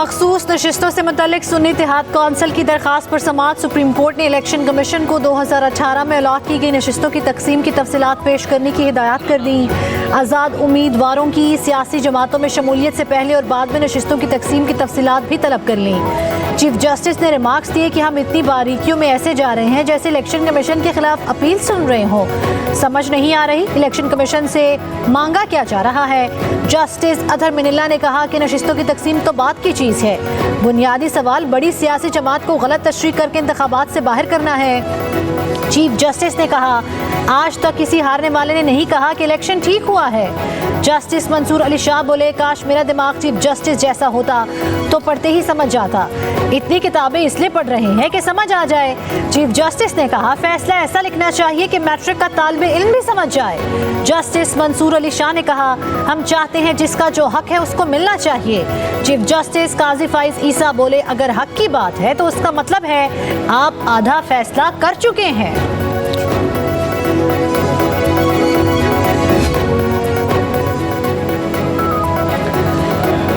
मखसूस नशिस्तों से मुतल्लिक सुन्नी इत्तेहाद कौंसिल की दरख्वास्त पर समाअत सुप्रीम कोर्ट ने इलेक्शन कमीशन को 2018 में अलॉट की गई नशिस्तों की तकसीम की तफसीलात पेश करने की हिदायत कर दी। आज़ाद उम्मीदवारों की सियासी जमातों में शमूलियत से पहले और बाद में नशिस्तों की तकसीम की तफसीलात भी तलब कर ली। चीफ जस्टिस ने रिमार्क्स दिए कि हम इतनी बारीकियों में ऐसे जा रहे हैं जैसे इलेक्शन कमीशन के खिलाफ अपील सुन रहे हों। समझ नहीं आ रही इलेक्शन कमीशन से मांगा क्या जा रहा है। जस्टिस अतहर मिनिल्ला ने कहा कि नशिस्तों की तकसीम तो बात की चीज़ है, बुनियादी सवाल बड़ी सियासी जमात को गलत तशरीह करके इंतखाबात से बाहर करना है। चीफ जस्टिस ने कहा आज तक किसी हारने वाले ने नहीं कहा कि इलेक्शन ठीक हुआ है। जस्टिस मंसूर अली शाह बोले काश मेरा दिमाग चीफ जस्टिस जैसा होता तो पढ़ते ही समझ जाता, इतनी किताबें इसलिए पढ़ रहे हैं कि समझ आ जाए। चीफ जस्टिस ने कहा फैसला ऐसा लिखना चाहिए कि मैट्रिक का तालिबे इल्म भी समझ जाए। जस्टिस मंसूर अली शाह ने कहा हम चाहते हैं जिसका जो हक है उसको मिलना चाहिए। चीफ जस्टिस काजी फाइज ईसा बोले अगर हक की बात है तो उसका मतलब है आप आधा फैसला कर चुके हैं।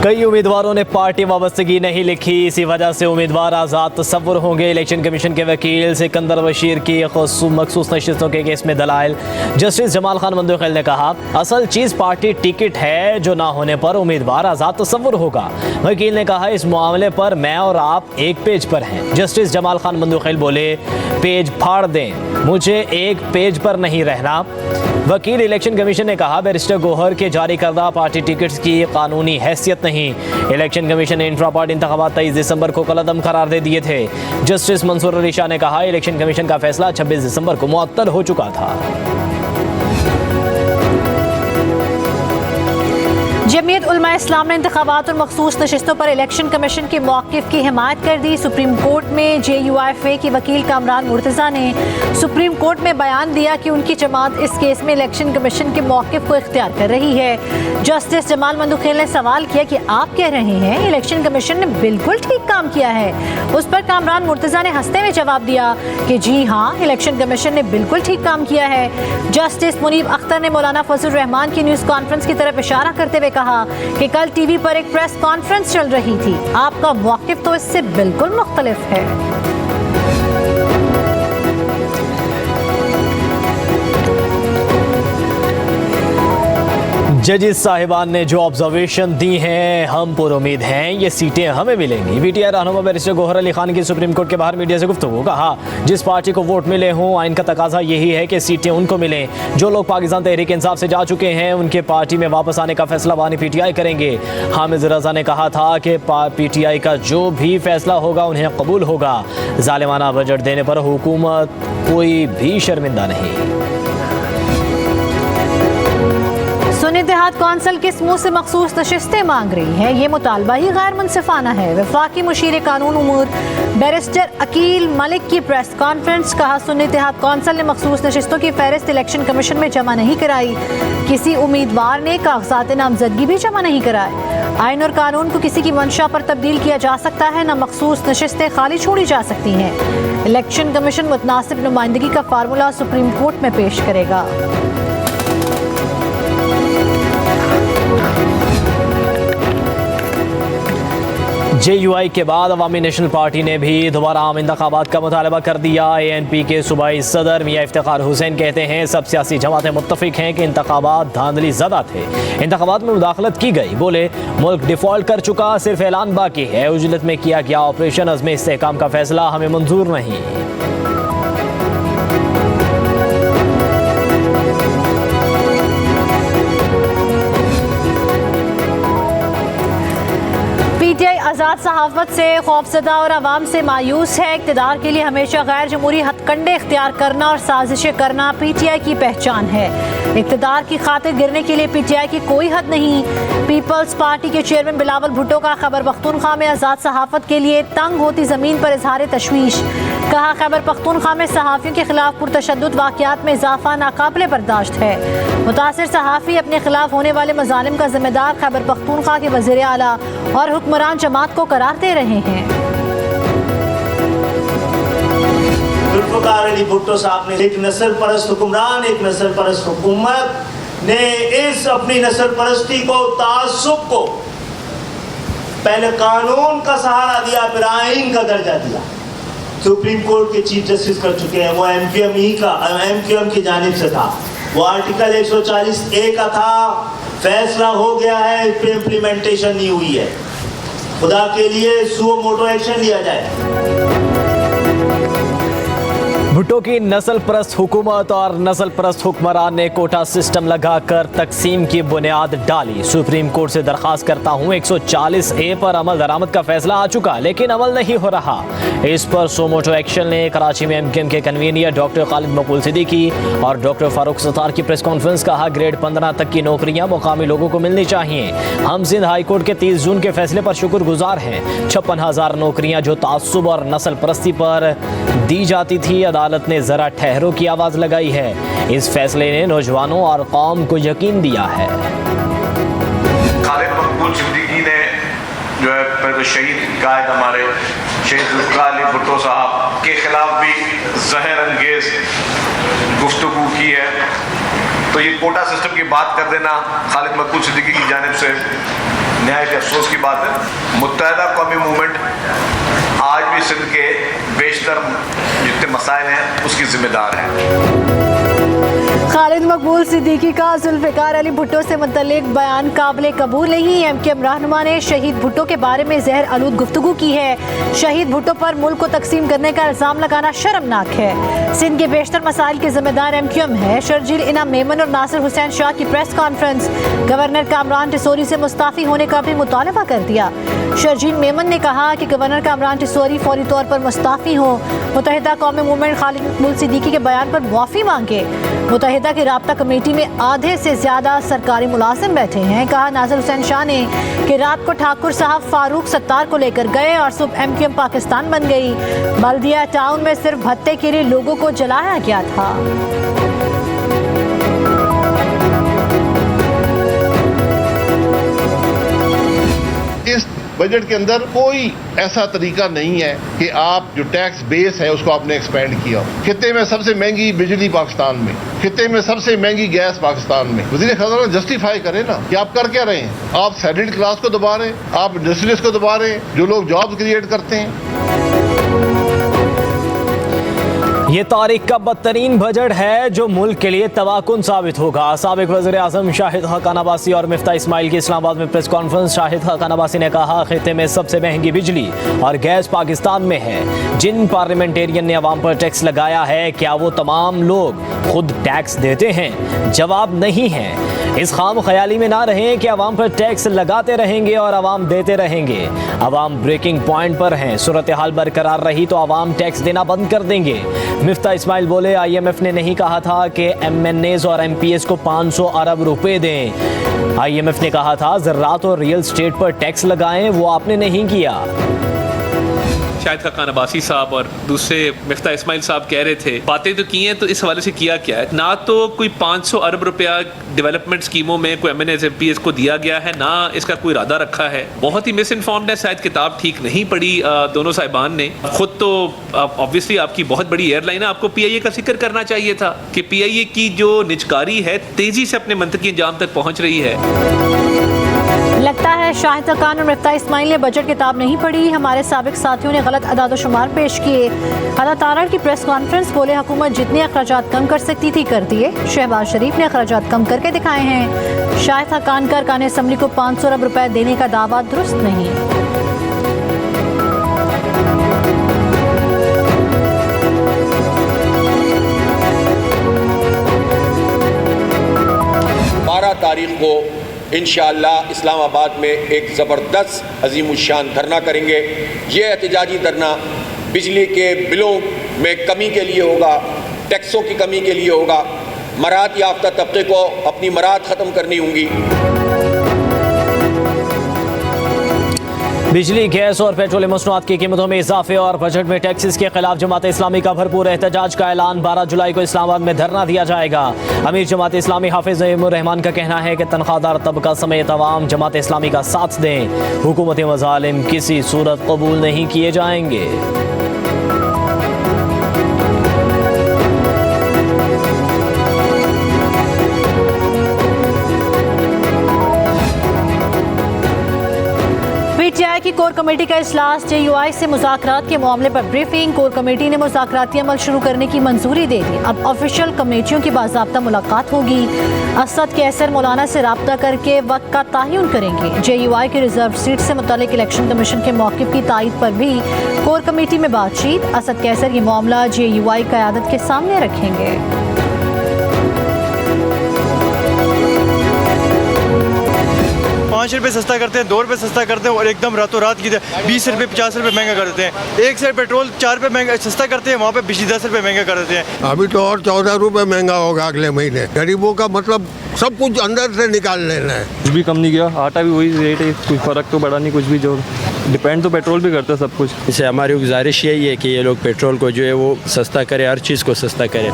कई उम्मीदवारों ने पार्टी वाबस्तगी नहीं लिखी, इसी वजह से उम्मीदवार आज़ाद तस्वुर होंगे। इलेक्शन कमीशन के वकील सिकंदर बशीर की मखसूस नशिस्तों के केस में दलाइल। जस्टिस जमाल खान मंदोखेल ने कहा असल चीज़ पार्टी टिकट है, जो ना होने पर उम्मीदवार आज़ाद तस्वुर होगा। वकील ने कहा इस मामले पर मैं और आप एक पेज पर हैं। जस्टिस जमाल खान मंदोखेल बोले पेज फाड़ दें, मुझे एक पेज पर नहीं रहना। वकील इलेक्शन कमीशन ने कहा बैरिस्टर गोहर के जारी करदा पार्टी टिकट्स की कानूनी हैसियत नहीं। इलेक्शन कमीशन ने इंट्रा पार्टी इंतखाबात 23 दिसंबर को कलअदम करार दे दिए थे। जस्टिस मंसूर अली शाह ने कहा इलेक्शन कमीशन का फैसला 26 दिसंबर को मुअत्तल हो चुका था। जमीयत उलमा इस्लाम ने इंतखाबात और मखसूस नशिस्तों पर इलेक्शन कमीशन के मौक़िफ़ की हिमायत कर दी। सुप्रीम कोर्ट में JUIFA की वकील कामरान मुर्तज़ा ने सुप्रीम कोर्ट में बयान दिया कि उनकी जमात इस केस में इलेक्शन कमीशन के मौक़िफ़ को इख्तियार कर रही है। जस्टिस जमाल मंदोखेल ने सवाल किया कि आप कह रहे हैं इलेक्शन कमीशन ने बिल्कुल ठीक काम किया है। उस पर कामरान मुर्तज़ा ने हंसते हुए जवाब दिया कि जी हाँ, इलेक्शन कमीशन ने बिल्कुल ठीक काम किया है। जस्टिस मुनीब अख्तर ने मौलाना फजल रहमान की न्यूज़ कॉन्फ्रेंस की तरफ इशारा करते हुए कहा कि कल टीवी पर एक प्रेस कॉन्फ्रेंस चल रही थी, आपका मौक़िफ़ तो इससे बिल्कुल मुख्तलिफ है। जजेस साहिबान ने जो ऑब्जर्वेशन दी हैं हम पुरुमीद हैं ये सीटें हमें मिलेंगी। VTI रहनुमा बैरिस्टर गोहर अली खान की सुप्रीम कोर्ट के बाहर मीडिया से गुफ्तगू। कहा जिस पार्टी को वोट मिले हों आइन का तकाजा यही है कि सीटें उनको मिलें। जो लोग पाकिस्तान तहरीक इंसाफ से जा चुके हैं उनके पार्टी में वापस आने का फैसला बानी PTI करेंगे। हामिद रजा ने कहा था कि PTI का जो भी फैसला होगा उन्हें कबूल होगा। जालिमाना बजट देने पर हुकूमत कोई भी शर्मिंदा नहीं। सुन्नी इत्तेहाद कौंसिल किस मुँह से मखसूस नशिस्तें मांग रही है, ये मुतालबा ही गैर मुनसिफाना है। वफाकी मुशीर कानून उमूर बैरिस्टर अकील मलिक की प्रेस कॉन्फ्रेंस। कहा सुन्नी इत्तेहाद कौंसिल ने मखसूस नशिस्तों की फहरिस्त इलेक्शन कमीशन में जमा नहीं कराई। किसी उम्मीदवार ने कागजात नामजदगी भी जमा नहीं कराए। आइन और कानून को किसी की मंशा पर तब्दील किया जा सकता है, न मखसूस नशिस्तें खाली छोड़ी जा सकती हैं। इलेक्शन कमीशन मुतनासिब नुमाइंदगी का फार्मूला सुप्रीम कोर्ट में पेश करेगा। JUI के बाद अवामी नेशनल पार्टी ने भी दोबारा आम इंतखाबात का मुतालबा कर दिया। ANP के सूबाई सदर मियां इफ्तिखार हुसैन कहते हैं सब सियासी जमातें मुत्तफिक हैं कि इंतखाबात धांधली ज़दा थे, इंतखाबात में मुदाखलत की गई। बोले मुल्क डिफ़ॉल्ट कर चुका, सिर्फ ऐलान बाकी है। उजलत में किया गया ऑपरेशन अज़्म इस्तेहकाम का फैसला हमें मंजूर नहीं। PTI आज़ाद सहाफ़त से खौफज़दा और आवाम से मायूस है। इक़्तिदार के लिए हमेशा गैर जमहूरी हथकंडे इख्तियार करना और साजिशें करना PTI की पहचान है। इक़्तिदार की खातिर गिरने के लिए PTI की कोई हद नहीं। पीपल्स पार्टी के चेयरमैन बिलावल भुट्टो का खैबर पख्तूनख्वा में आज़ाद सहाफ़त के लिए तंग होती ज़मीन पर इजहार तशवीश। कहा खैबर पख्तूनख्वा में सहाफ़ियों के खिलाफ पुरतशद्दुद वाक़यात में इजाफा नाकाबिले बर्दाश्त है। मुतासिर सहाफ़ी अपने खिलाफ होने वाले मज़ालिम का ज़िम्मेदार खैबर पख्तूनख्वा के वज़ीर आला और हुक्मरान जमात को करार दे रहे हैं। जुल्फ़िकार अली भुट्टो साहब ने एक नस्ल परस्त हुक्मरान, एक नस्ल परस्त हुकूमत ने इस अपनी नस्ल परस्ती को, तासुब को पहले कानून का सहारा दिया, फिर आइन का दर्जा दिया। सुप्रीम कोर्ट के चीफ जस्टिस कर चुके हैं, वो एमक्यूएम की जानिब से था। वो आर्टिकल 140A का था, फैसला हो गया है, इस पर इम्प्लीमेंटेशन नहीं हुई है। खुदा के लिए सुओ मोटो एक्शन लिया जाए। भुट्टो की नस्ल परस्त हुकूमत और नस्ल परस्त हुक्मरान ने कोटा सिस्टम लगाकर तकसीम की बुनियाद डाली। सुप्रीम कोर्ट से दरखास्त करता हूँ, 140A पर अमल दरामद का फैसला आ चुका, लेकिन अमल नहीं हो रहा। इस पर सोमोटो एक्शन ने कराची में एमक्यूएम के कन्वीनर डॉक्टर खालिद मकबूल सिद्दीकी और डॉक्टर फारूक सत्तार की प्रेस कॉन्फ्रेंस कहा, ग्रेड 15 तक की नौकरियां मुकामी लोगों को मिलनी चाहिए। हम सिंध हाई कोर्ट के 30 जून के फैसले पर शुक्रगुजार हैं। 56,000 नौकरियां जो तासुब और नस्ल परस्ती पर दी जाती थी, अदालत ने जरा ठहरो की आवाज लगाई है। इस फैसले ने नौजवानों और कौम को यकीन दिया है। खालिद मकबूल सिद्दीकी ने जो है पहले तो शहीद कायद हमारे शहीद जुल्फ़िकार अली भुट्टो साहब के खिलाफ भी जहर अंगेज गुफ्तगू की है। तो ये कोटा सिस्टम की बात कर देना खालिद मकबूल सिद्दीकी की जानिब से नहायत अफसोस की बात है। मुत्तहदा कौमी मूवमेंट आज भी सिंध के बेशतर जितने मसाइल हैं उसकी जिम्मेदार है। खालिद मकबूल सिद्दीकी का जुल्फ़िकार अली भुट्टो से मुतल्लिक बयान काबिल कबूल नहीं। एमक्यूएम रहनुमा ने शहीद भुट्टो के बारे में जहर आलूद गुफ्तगू की है। शहीद भुट्टो पर मुल्क को तकसीम करने का इल्ज़ाम लगाना शर्मनाक है। सिंध के बेशतर मसाइल के जिम्मेदार एमक्यूएम है। शर्जील इनाम मेमन और नासिर हुसैन शाह की press conference, governor Kamran Tessori से मुस्ताफ़ी होने का भी मुतालबा कर दिया। शर्जील मेमन ने कहा कि गवर्नर कामरान टिसोरी फौरी तौर पर मुस्ताफ़ी हो। मुत्तहिदा कौमी मूवमेंट खालिद मकबूल सिद्दीकी के बयान पर मुआफ़ी मांगे। मुत्तहिदा की राब्ता कमेटी में आधे से ज्यादा सरकारी मुलाजिम बैठे हैं। कहा, नासिर हुसैन शाह ने कि रात को ठाकुर साहब फारूक सत्तार को लेकर गए और सुबह एमक्यूएम पाकिस्तान बन गई। बल्दिया टाउन में सिर्फ भत्ते के लिए लोगों को जलाया गया था। इस बजट के अंदर कोई ऐसा तरीका नहीं है कि आप जो टैक्स बेस है उसको आपने एक्सपेंड किया। खित्ते में सबसे महंगी बिजली पाकिस्तान में, खित्ते में सबसे महंगी गैस पाकिस्तान में। वज़ीर ख़ज़ाना जस्टिफाई करें ना कि आप कर क्या रहे हैं। आप सैलरीड क्लास को दबा रहे हैं, आप इंडस्ट्रियलिस्ट को दबा रहे हैं, जो लोग जॉब्स क्रिएट करते हैं। ये तारीख का बदतरीन बजट है जो मुल्क के लिए तबाहकुन साबित होगा। साबिक वज़ीर आज़म शाहिद हक़ान अब्बासी और मिफ्ता इस्माइल की इस्लामाबाद में प्रेस कॉन्फ्रेंस। शाहिद हक़ान अब्बासी ने कहा, खित्ते में सबसे महंगी बिजली और गैस पाकिस्तान में है। जिन पार्लियामेंटेरियन ने अवाम पर टैक्स लगाया है, क्या वो तमाम लोग खुद टैक्स देते हैं? जवाब नहीं है। इस खाम ख्याली में ना रहें कि अवाम पर टैक्स लगाते रहेंगे और अवाम देते रहेंगे। अवाम ब्रेकिंग पॉइंट पर हैं। सूरत हाल बरकरार रही तो अवाम टैक्स देना बंद कर देंगे। मिफ्ता इस्माइल बोले, IMF ने नहीं कहा था कि MNAs और MPS को 500 अरब रुपए दें। IMF ने कहा था ज़राअत और रियल स्टेट पर टैक्स लगाएं, वो आपने नहीं किया। शाहिद हक़ान अब्बासी साहब और दूसरे मिफ्ता इस्माइल साहब कह रहे थे, बातें तो की हैं, तो इस हवाले से किया क्या है? ना तो कोई 500 अरब रुपया डेवलपमेंट स्कीमों में कोई MNAs MPS को दिया गया है, ना इसका कोई इरादा रखा है। बहुत ही मिस इन्फॉर्म्ड है। शायद किताब ठीक नहीं पढ़ी दोनों साहिबान ने। खुद तो ऑब्वियसली आपकी बहुत बड़ी एयरलाइन है, आपको PIA का जिक्र करना चाहिए था कि PIA की जो निजकारी है तेजी से अपने मंतकी अंजाम तक पहुँच रही है। लगता है शाहिद हक़ान और मिफ्ता इस्माइल ने बजट किताब नहीं पढ़ी। हमारे साबिक साथियों ने गलत अदाद-ओ-शुमार पेश किए। अदा तारड़ की प्रेस कॉन्फ्रेंस, बोले हुकूमत जितने अखराजात कम कर सकती थी कर दिए। शहबाज शरीफ ने अखराजात कम करके दिखाए हैं। शाहिद हक़ान का अरकान असम्बली को 500 अरब रुपए देने का दावा दुरुस्त नहीं। तारीख को इंशाअल्लाह इस्लामाबाद में एक ज़बरदस्त अज़ीमुश्शान धरना करेंगे। ये एहतजाजी धरना बिजली के बिलों में कमी के लिए होगा, टैक्सों की कमी के लिए होगा। मराहत याफ्ता तबके को अपनी मराहत ख़त्म करनी होंगी। बिजली, गैस और पेट्रोलियम मसनूआत की कीमतों में इजाफे और बजट में टैक्सेस के खिलाफ जमात इस्लामी का भरपूर एहतजाज का ऐलान। 12 जुलाई को इस्लामाबाद में धरना दिया जाएगा। अमीर जमात इस्लामी हाफिज रहमान का कहना है कि तनख्वाहदार तबका समेत अवाम जमात इस्लामी का साथ दें। हुकूमत मज़ालिम किसी सूरत कबूल नहीं किए जाएंगे। PTI कोर कमेटी का इजलास, JUI से मुज़ाकरात के मामले पर ब्रीफिंग। कोर कमेटी ने मुज़ाकराती अमल शुरू करने की मंजूरी दे दी। अब ऑफिशियल कमेटियों की बाज़ाब्ता मुलाकात होगी। असद कैसर मौलाना से रब्ता करके वक्त का तयन करेंगे। JUI की रिजर्व सीट से मुतालिक इलेक्शन कमीशन के मौक़िफ़ की तायद पर भी कोर कमेटी में बातचीत। असद कैसर ये मामला JUI क़यादत के सामने रखेंगे। 5 रुपये सस्ता करते हैं, 2 रुपये सस्ता करते हैं और एकदम रातों रात की 20 रुपये 50 रुपये महंगा कर देते हैं। एक से पेट्रोल 4 रुपये महंगा सस्ता करते हैं, वहाँ पे बिजली 10 रुपये महंगा कर देते हैं। अभी तो और 14 रुपये महंगा होगा अगले महीने। गरीबों का मतलब सब कुछ अंदर से निकाल लेना है। कुछ भी कम नहीं किया, आटा भी वही रेट है, कुछ फ़र्क तो बढ़ा नहीं, कुछ भी जो डिपेंड तो पेट्रोल भी करता है सब कुछ। इससे हमारी गुजारिश यही है कि ये लोग पेट्रोल को जो है वो सस्ता करे, हर चीज़ को सस्ता करे।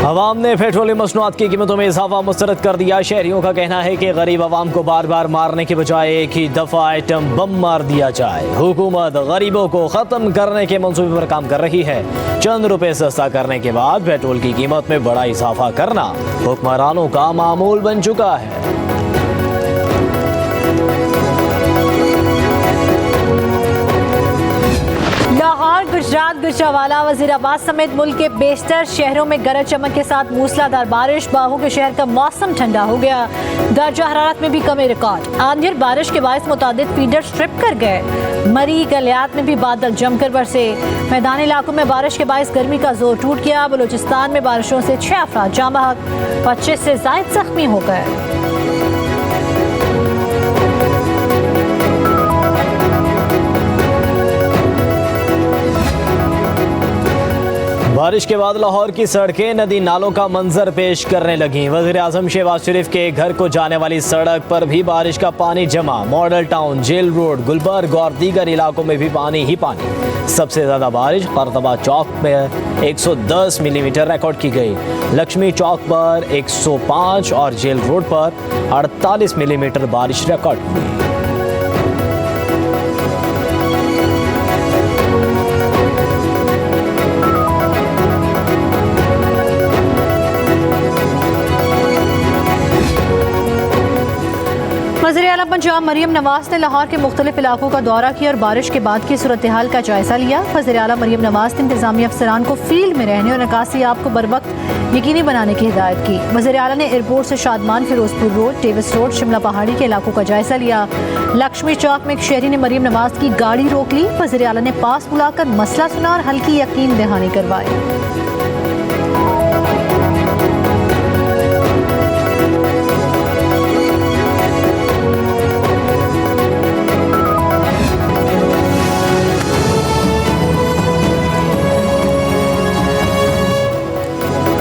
अवाम ने पेट्रोलियम मसनूआत की कीमतों में इजाफा मुस्तरद कर दिया। शहरियों का कहना है कि गरीब अवाम को बार बार मारने के बजाय एक ही दफ़ा आइटम बम मार दिया जाए। हुकूमत गरीबों को ख़त्म करने के मंसूबे पर काम कर रही है। चंद रुपए सस्ता करने के बाद पेट्रोल की कीमत में बड़ा इजाफा करना हुक्मरानों का मामूल बन चुका है। लाहौर, गुजरात, गुजरावाला, वजीराबाद समेत मुल्क के बेशतर शहरों में गरज चमक के साथ मूसलाधार बारिश। बागों के शहर का मौसम ठंडा हो गया। दर्जा हरारत में भी कमी रिकॉर्ड। आंधी और बारिश के बायस मुतादिद फीडर स्ट्रिप कर गए। मरी गलियात में भी बादल जमकर बरसे। मैदानी इलाकों में बारिश के बायस गर्मी का जोर टूट गया। बलूचिस्तान में बारिशों से 6 अफराद जाँ बहक, 25 से ज़ायद जख्मी हो गए। बारिश के बाद लाहौर की सड़कें नदी नालों का मंजर पेश करने लगीं। वज़ीर आज़म शहबाज शरीफ के घर को जाने वाली सड़क पर भी बारिश का पानी जमा। Model town, jail road, Gulberg और दीगर इलाकों में भी पानी ही पानी। सबसे ज़्यादा बारिश करतबा चौक में 110 मिलीमीटर रिकॉर्ड की गई। लक्ष्मी चौक पर 105 और जेल रोड पर 48 मिलीमीटर बारिश रिकॉर्ड हुई। वज़ीर आला पंजाब मरीम नवाज ने लाहौर के मुख्तलिफ इलाकों का दौरा किया और बारिश के बाद की सूरत हाल का जायजा लिया। वज़ीर आला मरीम नवाज ने इंतजामी अफसरान को फील्ड में रहने और निकासी आप को बर वक्त यकीनी बनाने की हिदायत की। वज़ीर आला ने एयरपोर्ट से Shadman, Firozpur road, Davis road, Shimla Pahari के इलाकों का जायजा लिया। लक्ष्मी चौक में एक शहरी ने मरीम नवाज की गाड़ी रोक ली। वज़ीर आला ने पास बुलाकर मसला सुना और हल्की यकीन दहानी करवाई।